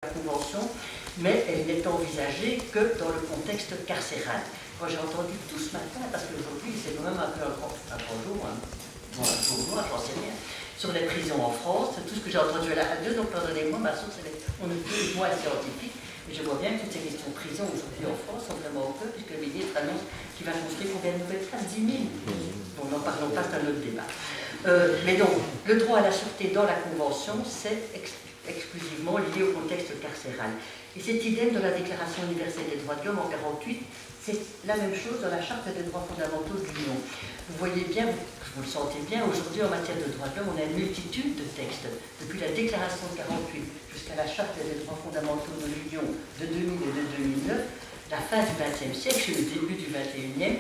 la Convention, mais elle n'est envisagée que dans le contexte carcéral. Moi j'ai entendu tout ce matin, parce qu'aujourd'hui c'est quand même un peu un grand jour, jour noir, j'en sais rien, sur les prisons en France, tout ce que j'ai entendu à la radio, donc pardonnez-moi, ma source on est plus ou moins scientifique, mais je vois bien que toutes ces questions de prison aujourd'hui en France sont vraiment au peu, puisque le ministre annonce qu'il va construire combien de nouvelles places, 10 000. Bon, n'en parlons pas, c'est un autre débat. Mais donc, le droit à la sûreté dans la Convention, c'est exclusivement lié au contexte carcéral. Et c'est idem dans la Déclaration universelle des droits de l'homme en 1948, c'est la même chose dans la Charte des droits fondamentaux de l'Union. Vous voyez bien, vous le sentez bien, aujourd'hui en matière de droits de l'homme, on a une multitude de textes, depuis la Déclaration de 1948 jusqu'à la Charte des droits fondamentaux de l'Union de 2000 et de 2009, la fin du XXe siècle et le début du XXIe,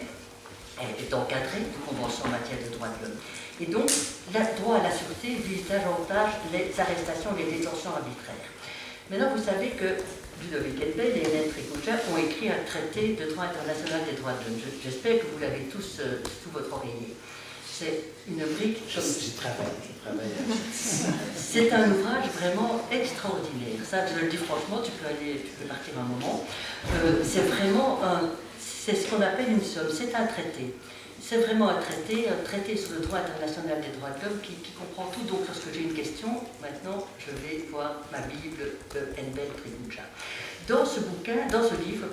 elle est encadrée de conventions en matière de droits de l'homme. Et donc, le droit à la sûreté vise davantage les arrestations et les détentions arbitraires. Maintenant, vous savez que Ludovic Hendel et Hélène Tricoucha ont écrit un traité de droit international des droits de l'homme. J'espère que vous l'avez tous sous votre oreiller. C'est une brique... Je travaille. C'est un ouvrage vraiment extraordinaire. Ça, je le dis franchement, tu peux partir un moment. C'est vraiment c'est ce qu'on appelle une somme, c'est un traité. C'est vraiment un traité sur le droit international des droits de l'homme qui comprend tout. Donc, lorsque j'ai une question, maintenant, je vais voir ma Bible de Hendel Tricoucha. Dans ce livre,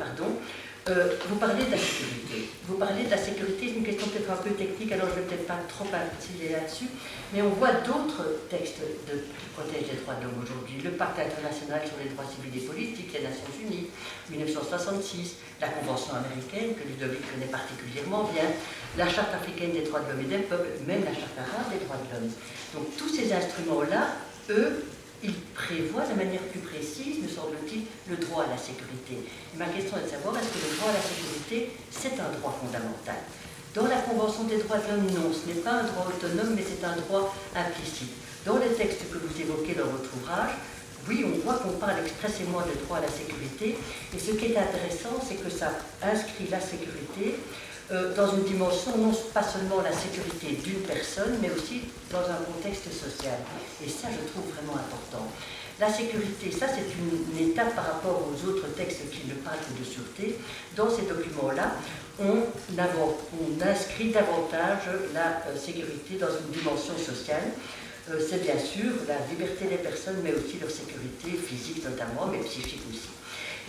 vous parlez de la sécurité. Vous parlez de la sécurité, c'est une question peut-être un peu technique, alors je ne vais peut-être pas trop insister là-dessus, mais on voit d'autres textes qui protègent les droits de l'homme aujourd'hui. Le Pacte international sur les droits civils et politiques, les Nations Unies, 1966, la Convention américaine, que Ludovic connaît particulièrement bien, la Charte africaine des droits de l'homme et des peuples, même la Charte arabe des droits de l'homme. Donc tous ces instruments-là, eux, ils prévoient de manière plus précise, me semble-t-il, le droit à la sécurité. Et ma question est de savoir, est-ce que le droit à la sécurité, c'est un droit fondamental? Dans la Convention des droits de l'homme, non, ce n'est pas un droit autonome, mais c'est un droit implicite. Dans les textes que vous évoquez dans votre ouvrage, oui, on voit qu'on parle expressément de droit à la sécurité, et ce qui est intéressant, c'est que ça inscrit la sécurité dans une dimension, non pas seulement la sécurité d'une personne, mais aussi dans un contexte social. Et ça, je trouve vraiment important. La sécurité, ça c'est une étape par rapport aux autres textes qui ne parlent que de sûreté. Dans ces documents-là, on inscrit davantage la sécurité dans une dimension sociale. C'est bien sûr la liberté des personnes, mais aussi leur sécurité physique notamment, mais psychique aussi.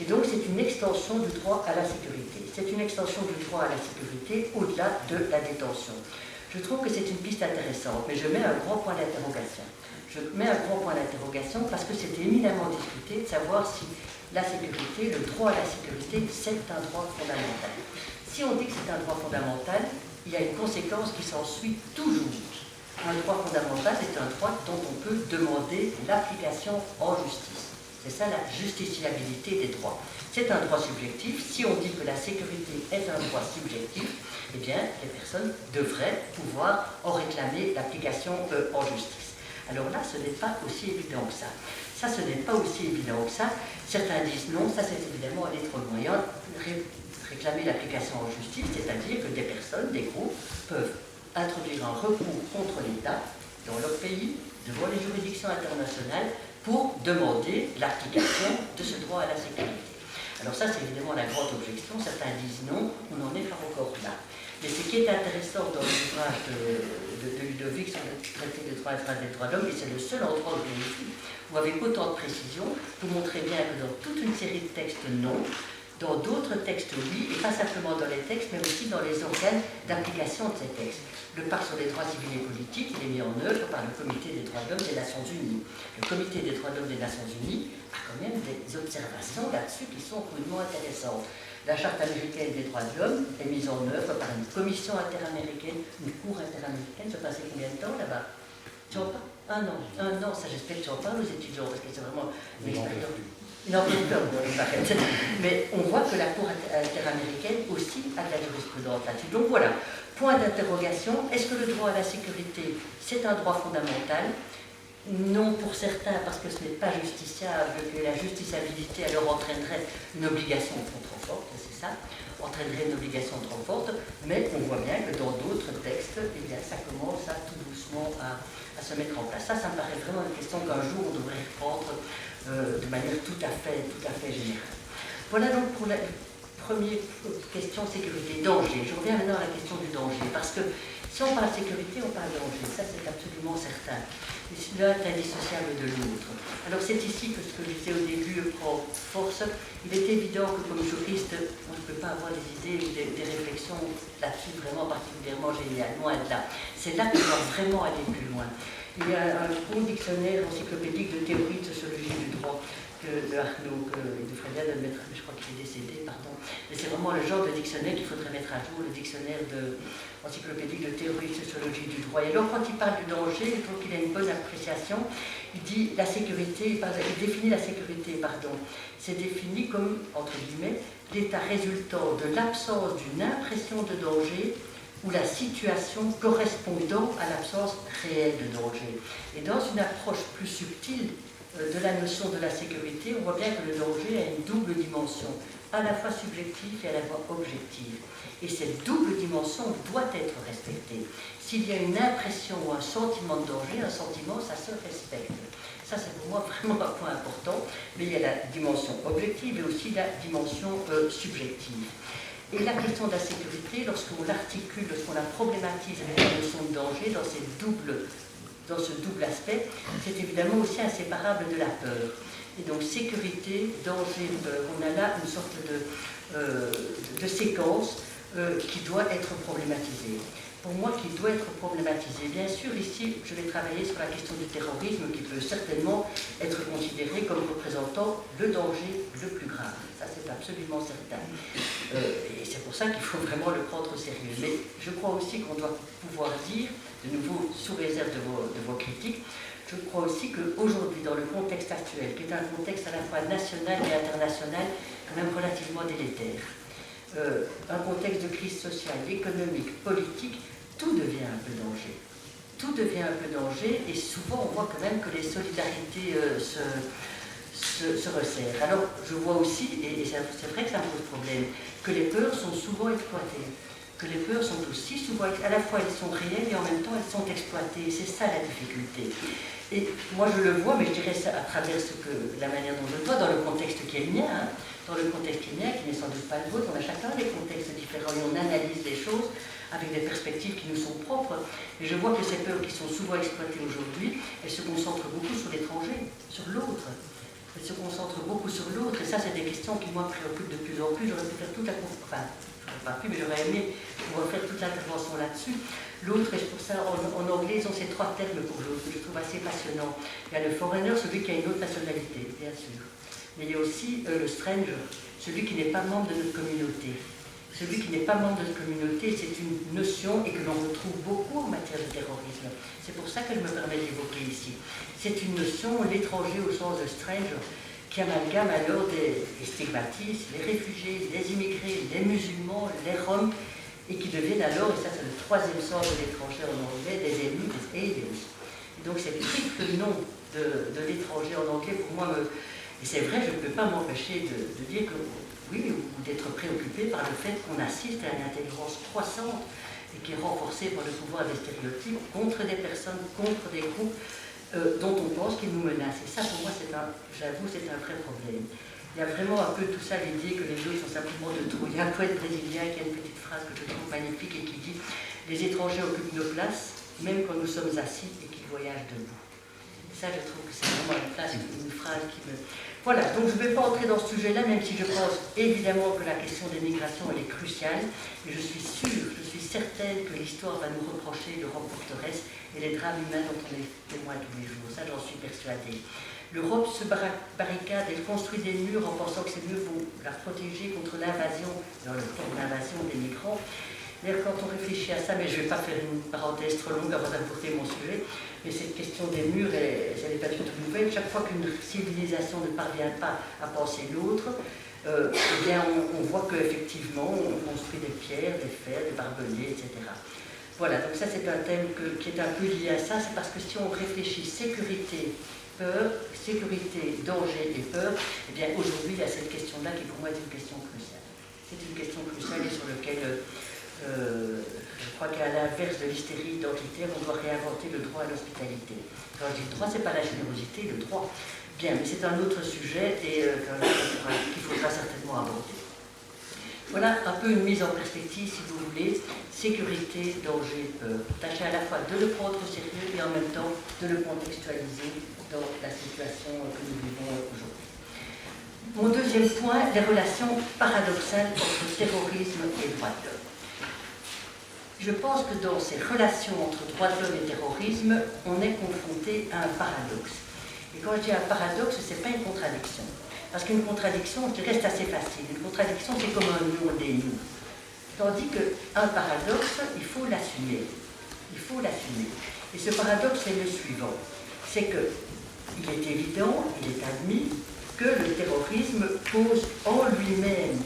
Et donc c'est une extension du droit à la sécurité. C'est une extension du droit à la sécurité au-delà de la détention. Je trouve que c'est une piste intéressante, mais je mets un grand point d'interrogation. Je mets un grand point d'interrogation parce que c'est éminemment discuté de savoir si la sécurité, le droit à la sécurité, c'est un droit fondamental. Si on dit que c'est un droit fondamental, il y a une conséquence qui s'ensuit toujours. Un droit fondamental, c'est un droit dont on peut demander l'application en justice. C'est ça la justiciabilité des droits. C'est un droit subjectif. Si on dit que la sécurité est un droit subjectif, eh bien, les personnes devraient pouvoir en réclamer l'application en justice. Alors là, ce n'est pas aussi évident que ça. Ça, ce n'est pas aussi évident que ça. Certains disent non, ça c'est évidemment aller trop loin. Réclamer l'application en justice, c'est-à-dire que des personnes, des groupes, peuvent introduire un recours contre l'État dans leur pays, devant les juridictions internationales, pour demander l'application de ce droit à la sécurité. Alors ça, c'est évidemment la grande objection. Certains disent non, on n'en est pas encore là. Mais ce qui est intéressant dans l'ouvrage de Ludovic sur le traité de droit des droits de l'homme, et c'est le seul endroit où je l'ai vu, où avec autant de précision, vous montrez bien que dans toute une série de textes, non, dans d'autres textes, oui, et pas simplement dans les textes, mais aussi dans les organes d'application de ces textes. Le pacte sur les droits civils et politiques, il est mis en œuvre par le Comité des droits de l'homme des Nations Unies. Le Comité des droits de l'homme des Nations Unies a quand même des observations là-dessus qui sont crûment intéressantes. La Charte américaine des droits de l'homme est mise en œuvre par une commission interaméricaine, une cour interaméricaine. Ça passait combien de temps là-bas? Tu en parles? Un an, ça j'espère que tu en parles aux étudiants, parce que c'est vraiment une expérience. Mais on voit que la Cour interaméricaine aussi a de la jurisprudence là-dessus. Donc voilà, point d'interrogation. Est-ce que le droit à la sécurité, c'est un droit fondamental? Non pour certains, parce que ce n'est pas justiciable, que la justiciabilité alors entraînerait une obligation trop forte, c'est ça, entraînerait une obligation trop forte, mais on voit bien que dans d'autres textes, eh bien, ça commence tout doucement à se mettre en place. Ça me paraît vraiment une question qu'un jour on devrait reprendre de manière tout à fait générale. Voilà donc pour la première question, sécurité, danger. Je reviens maintenant à la question du danger, parce que si on parle sécurité, on parle danger, ça c'est absolument certain. Et l'un est indissociable de l'autre. Alors c'est ici que ce que je disais au début prend force. Il est évident que comme juriste, on ne peut pas avoir des idées ou des réflexions là-dessus vraiment particulièrement géniales, loin de là. C'est là qu'on doit vraiment aller plus loin. Il y a un gros dictionnaire encyclopédique de théorie de sociologie du droit de Arnaud et de Frédéric de mettre, je crois qu'il est décédé, pardon. Mais c'est vraiment le genre de dictionnaire qu'il faudrait mettre à jour, le dictionnaire encyclopédique de théorie de sociologie du droit. Et donc quand il parle du danger, je trouve qu'il a une bonne appréciation. Il dit la sécurité, il définit la sécurité, pardon. C'est défini comme, entre guillemets, l'état résultant de l'absence d'une impression de danger ou la situation correspondant à l'absence réelle de danger. Et dans une approche plus subtile de la notion de la sécurité, on voit bien que le danger a une double dimension, à la fois subjective et à la fois objective. Et cette double dimension doit être respectée. S'il y a une impression ou un sentiment de danger, un sentiment, ça se respecte. Ça, c'est pour moi vraiment un point important. Mais il y a la dimension objective et aussi la dimension subjective. Et la question de la sécurité, lorsqu'on l'articule, lorsqu'on la problématise avec la notion de danger, dans ce double aspect, c'est évidemment aussi inséparable de la peur. Et donc sécurité, danger, peur, on a là une sorte de séquence qui doit être problématisée. Pour moi, qui doit être problématisée. Bien sûr, ici, je vais travailler sur la question du terrorisme qui peut certainement être considéré comme représentant le danger le plus grave. Ça, c'est absolument certain. Et c'est pour ça qu'il faut vraiment le prendre au sérieux. Mais je crois aussi qu'on doit pouvoir dire, de nouveau, sous réserve de vos critiques, je crois aussi qu'aujourd'hui, dans le contexte actuel, qui est un contexte à la fois national et international, quand même relativement délétère, un contexte de crise sociale, économique, politique, tout devient un peu danger. Tout devient un peu danger et souvent on voit quand même que les solidarités se resserrent. Alors je vois aussi, et c'est vrai que ça me pose problème, que les peurs sont souvent exploitées. Que les peurs sont aussi souvent, à la fois elles sont réelles et en même temps elles sont exploitées. C'est ça la difficulté. Et moi je le vois, mais je dirais ça à travers la manière dont je le vois, dans le contexte qui est le mien, dans le contexte qui n'est sans doute pas le vôtre, on a chacun des contextes différents et on analyse les choses avec des perspectives qui nous sont propres. Et je vois que ces peurs qui sont souvent exploitées aujourd'hui, elles se concentrent beaucoup sur l'étranger, sur l'autre. Elles se concentrent beaucoup sur l'autre, et ça c'est des questions qui moi me préoccupent de plus en plus. J'aurais pu faire toute la j'aurais pas pu, mais j'aurais aimé pouvoir faire toute l'intervention là-dessus. L'autre, et pour ça en anglais, ils ont ces trois termes pour l'autre, que je trouve assez passionnants. Il y a le foreigner, celui qui a une autre nationalité, bien sûr. Mais il y a aussi le stranger, celui qui n'est pas membre de notre communauté. Celui qui n'est pas membre de notre communauté, c'est une notion et que l'on retrouve beaucoup en matière de terrorisme. C'est pour ça que je me permets d'évoquer ici. C'est une notion, l'étranger au sens de stranger, qui amalgame alors les stigmatistes, les réfugiés, les immigrés, les musulmans, les roms, et qui deviennent alors, et ça c'est le troisième sens de l'étranger en anglais, des ennemis, des aliens. Et donc c'est le triple nom de l'étranger en anglais, pour moi, et c'est vrai, je ne peux pas m'empêcher de dire que oui, ou d'être préoccupé par le fait qu'on assiste à une intolérance croissante et qui est renforcée par le pouvoir des stéréotypes contre des personnes, contre des groupes dont on pense qu'ils nous menacent. Et ça, pour moi, j'avoue, c'est un vrai problème. Il y a vraiment un peu tout ça, l'idée que les autres sont simplement de trop. Il y a un poète brésilien qui a une petite phrase que je trouve magnifique et qui dit « Les étrangers occupent nos places, même quand nous sommes assis et qu'ils voyagent debout ». Ça, je trouve que c'est vraiment une phrase qui me... Voilà, donc je ne vais pas entrer dans ce sujet-là, même si je pense évidemment que la question des migrations, elle est cruciale, et je suis sûre, je suis certaine que l'histoire va nous reprocher l'Europe forteresse et les drames humains dont on est témoin tous les jours. Ça, j'en suis persuadée. L'Europe se barricade, elle construit des murs en pensant que ces murs vont la protéger contre l'invasion, dans le terme d'invasion des migrants. D'ailleurs, quand on réfléchit à ça, mais je ne vais pas faire une parenthèse trop longue avant d'apporter mon sujet, mais cette question des murs, elle n'est pas du tout nouvelle. Chaque fois qu'une civilisation ne parvient pas à penser l'autre, eh bien, on voit qu'effectivement, on construit des pierres, des fers, des barbelés, etc. Voilà, donc ça c'est un thème qui est un peu lié à ça, c'est parce que si on réfléchit sécurité, peur, sécurité, danger et peur, eh bien aujourd'hui il y a cette question-là qui pour moi est une question cruciale. C'est une question cruciale et sur laquelle je crois qu'à l'inverse de l'hystérie identitaire, on doit réinventer le droit à l'hospitalité. Quand je dis le droit, ce n'est pas la générosité, le droit. Bien, mais c'est un autre sujet et qu'il faudra certainement aborder. Voilà un peu une mise en perspective, si vous voulez, sécurité, danger, peur. Tâchez à la fois de le prendre au sérieux et en même temps de le contextualiser dans la situation que nous vivons aujourd'hui. Mon deuxième point, les relations paradoxales entre terrorisme et droits de l'homme. Je pense que dans ces relations entre droits de l'homme et terrorisme, on est confronté à un paradoxe. Et quand je dis un paradoxe, ce n'est pas une contradiction. Parce qu'une contradiction, je dirais, c'est assez facile. Une contradiction, c'est comme un nœud, on dénoue. Tandis qu'un paradoxe, il faut l'assumer. Il faut l'assumer. Et ce paradoxe est le suivant. C'est qu'il est évident, il est admis, que le terrorisme pose en lui-même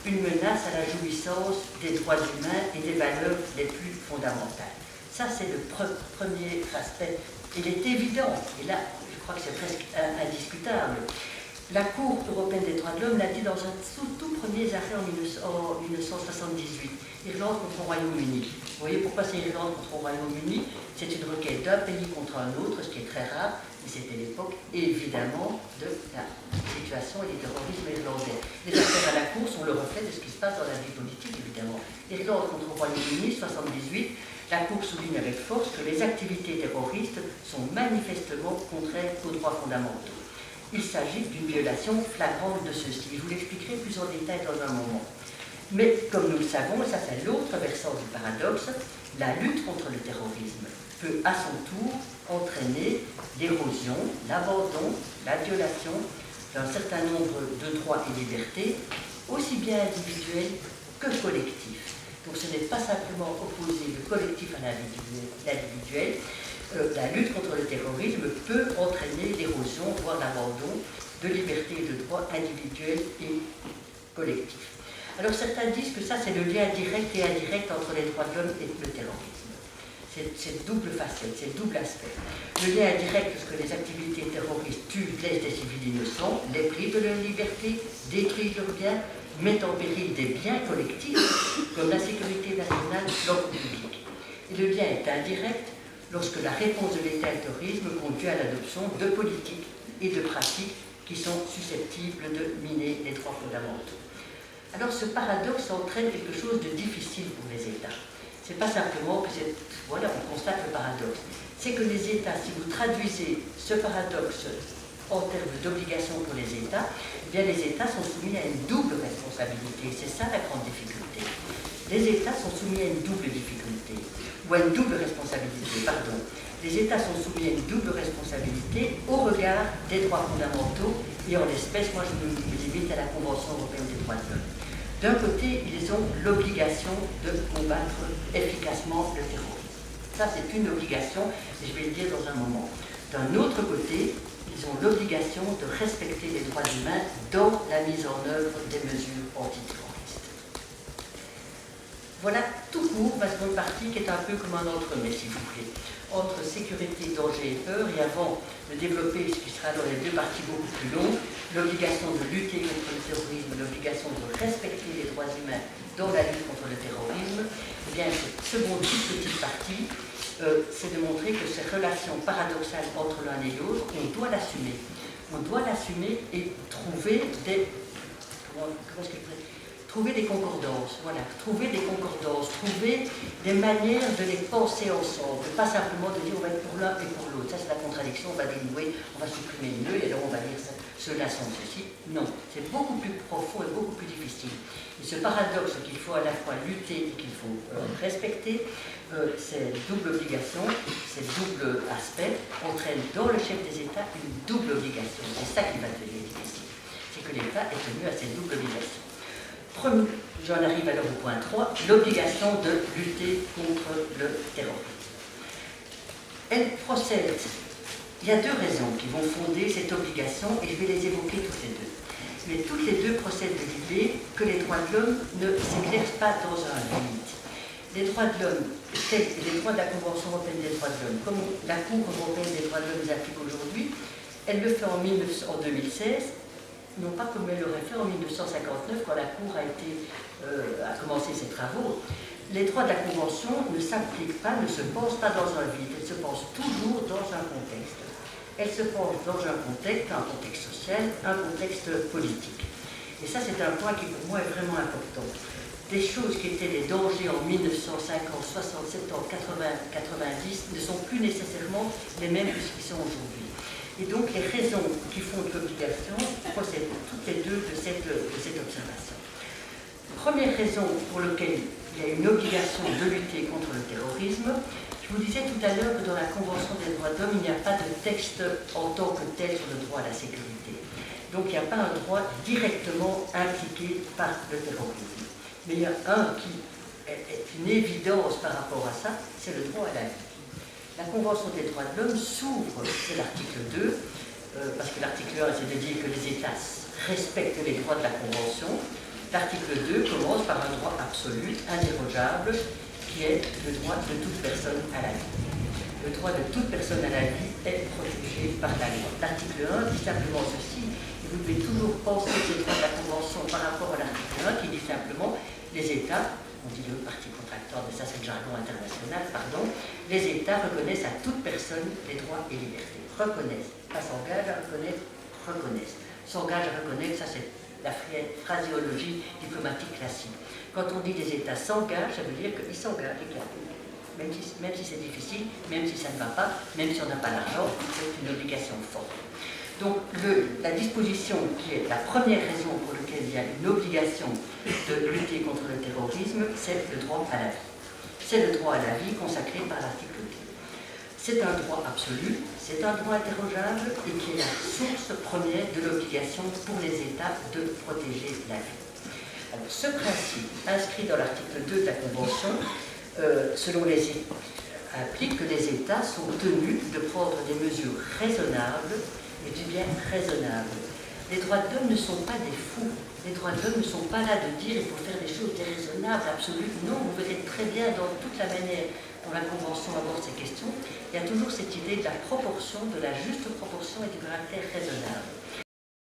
une menace à la jouissance des droits humains et des valeurs les plus fondamentales. Ça, c'est le premier aspect. Il est évident, et là, je crois que c'est presque indiscutable. La Cour européenne des droits de l'homme l'a dit dans un tout premier arrêt en 1978, Irlande contre le Royaume-Uni. Vous voyez pourquoi c'est Irlande contre le Royaume-Uni? C'est une requête d'un pays contre un autre, ce qui est très rare, mais c'était l'époque, évidemment, de la situation et du terrorisme irlandais. Les affaires à la Cour sont le reflet de ce qui se passe dans la vie politique, évidemment. Irlande contre le Royaume-Uni, 78, la Cour souligne avec force que les activités terroristes sont manifestement contraires aux droits fondamentaux. Il s'agit d'une violation flagrante de ceux-ci. Je vous l'expliquerai plus en détail dans un moment. Mais comme nous le savons, et ça c'est l'autre versant du paradoxe, la lutte contre le terrorisme peut à son tour entraîner l'érosion, l'abandon, la violation d'un certain nombre de droits et libertés, aussi bien individuels que collectifs. Donc ce n'est pas simplement opposer le collectif à l'individuel. La lutte contre le terrorisme peut entraîner l'érosion, voire l'abandon de libertés et de droits individuels et collectifs. Alors certains disent que ça c'est le lien direct et indirect entre les droits de l'homme et le terrorisme. C'est double facette, c'est double aspect. Le lien indirect, parce que les activités terroristes tuent, blessent des civils innocents, les privent de leur liberté, détruisent leurs biens, mettent en péril des biens collectifs, comme la sécurité nationale, l'ordre public. Et le lien est indirect lorsque la réponse de l'État au terrorisme conduit à l'adoption de politiques et de pratiques qui sont susceptibles de miner les droits fondamentaux. Alors ce paradoxe entraîne quelque chose de difficile pour les États. C'est pas simplement que voilà, on constate le paradoxe. C'est que les États, si vous traduisez ce paradoxe en termes d'obligations pour les États, eh bien les États sont soumis à une double responsabilité. C'est ça la grande difficulté. Les États sont soumis à une double difficulté, ou à une double responsabilité, pardon. Les États sont soumis à une double responsabilité au regard des droits fondamentaux, et en l'espèce, moi je me limite à la Convention européenne des droits de l'homme. D'un côté, ils ont l'obligation de combattre efficacement le terrorisme. Ça, c'est une obligation, et je vais le dire dans un moment. D'un autre côté, ils ont l'obligation de respecter les droits humains dans la mise en œuvre des mesures antiterroristes. Voilà tout court ma seconde partie qui est un peu comme un entremets, si vous voulez, entre sécurité, danger et peur, et avant de développer ce qui sera dans les deux parties beaucoup plus longues, l'obligation de lutter contre le terrorisme, l'obligation de respecter les droits humains dans la lutte contre le terrorisme, eh bien cette seconde petite partie, c'est de montrer que ces relations paradoxales entre l'un et l'autre, on doit l'assumer. On doit l'assumer et trouver des... trouver des concordances, voilà, trouver des concordances, trouver des manières de les penser ensemble, pas simplement de dire on va être pour l'un et pour l'autre. Ça c'est la contradiction, on va dénouer, on va supprimer le nœud et alors on va dire ça, cela sans ceci. Non, c'est beaucoup plus profond et beaucoup plus difficile. Et ce paradoxe qu'il faut à la fois lutter et qu'il faut respecter, ces doubles obligations, ces doubles aspects entraînent dans le chef des États une double obligation. C'est ça qui va devenir difficile. C'est que l'État est tenu à ces doubles obligations. J'en arrive alors au point 3, l'obligation de lutter contre le terrorisme. Elle procède, il y a deux raisons qui vont fonder cette obligation et je vais les évoquer toutes les deux. Mais toutes les deux procèdent de l'idée que les droits de l'homme ne s'exercent pas dans un vide. Les droits de l'homme, c'est les droits de la Convention européenne des droits de l'homme, comme la Cour européenne des droits de l'homme les applique aujourd'hui, elle le fait en 2016, non pas comme elle l'aurait fait en 1959 quand la Cour a commencé ses travaux. Les droits de la Convention ne s'appliquent pas, ne se pensent pas dans un vide, elles se pensent toujours dans un contexte. elle se pense dans un contexte social, un contexte politique. Et ça, c'est un point qui pour moi est vraiment important. Des choses qui étaient des dangers en 1950, 60, 70, 80, 90 ne sont plus nécessairement les mêmes que ce qui sont aujourd'hui. Et donc les raisons qui font l'obligation procèdent toutes les deux de cette observation. Première raison pour laquelle il y a une obligation de lutter contre le terrorisme, je vous disais tout à l'heure que dans la Convention des droits de l'homme, il n'y a pas de texte en tant que tel sur le droit à la sécurité. Donc il n'y a pas un droit directement impliqué par le terrorisme. Mais il y a un qui est une évidence par rapport à ça, c'est le droit à la vie. La Convention des droits de l'homme s'ouvre, c'est l'article 2, parce que l'article 1, c'est de dire que les États respectent les droits de la Convention. L'article 2 commence par un droit absolu, indérogeable, qui est le droit de toute personne à la vie. Le droit de toute personne à la vie est protégé par la loi. L'article 1 dit simplement ceci, et vous devez toujours penser ces droits de la Convention par rapport à l'article 1 qui dit simplement les États, on dit le parti contracteur, mais ça c'est le jargon international, pardon, les États reconnaissent à toute personne les droits et libertés. Reconnaissent, pas s'engagent à reconnaître, reconnaissent. S'engagent à reconnaître, ça c'est la phraséologie diplomatique classique. Quand on dit les États s'engagent, ça veut dire qu'ils s'engagent et qu'ils appliquent. Même si c'est difficile, même si ça ne va pas, même si on n'a pas l'argent, c'est une obligation forte. Donc la disposition qui est la première raison pour laquelle il y a une obligation de lutter contre le terrorisme, c'est le droit à la vie. C'est le droit à la vie consacré par l'article 2. C'est un droit absolu, c'est un droit interrogeable et qui est la source première de l'obligation pour les États de protéger la vie. Alors, ce principe, inscrit dans l'article 2 de la Convention, selon les États, implique que les États sont tenus de prendre des mesures raisonnables et du bien raisonnable. Les droits de l'homme ne sont pas des fous. Les droits de l'homme ne sont pas là de dire il faut faire des choses déraisonnables, absolues. Non, vous verrez très bien dans toute la manière dont la Convention aborde ces questions, il y a toujours cette idée de la proportion, de la juste proportion et du caractère raisonnable.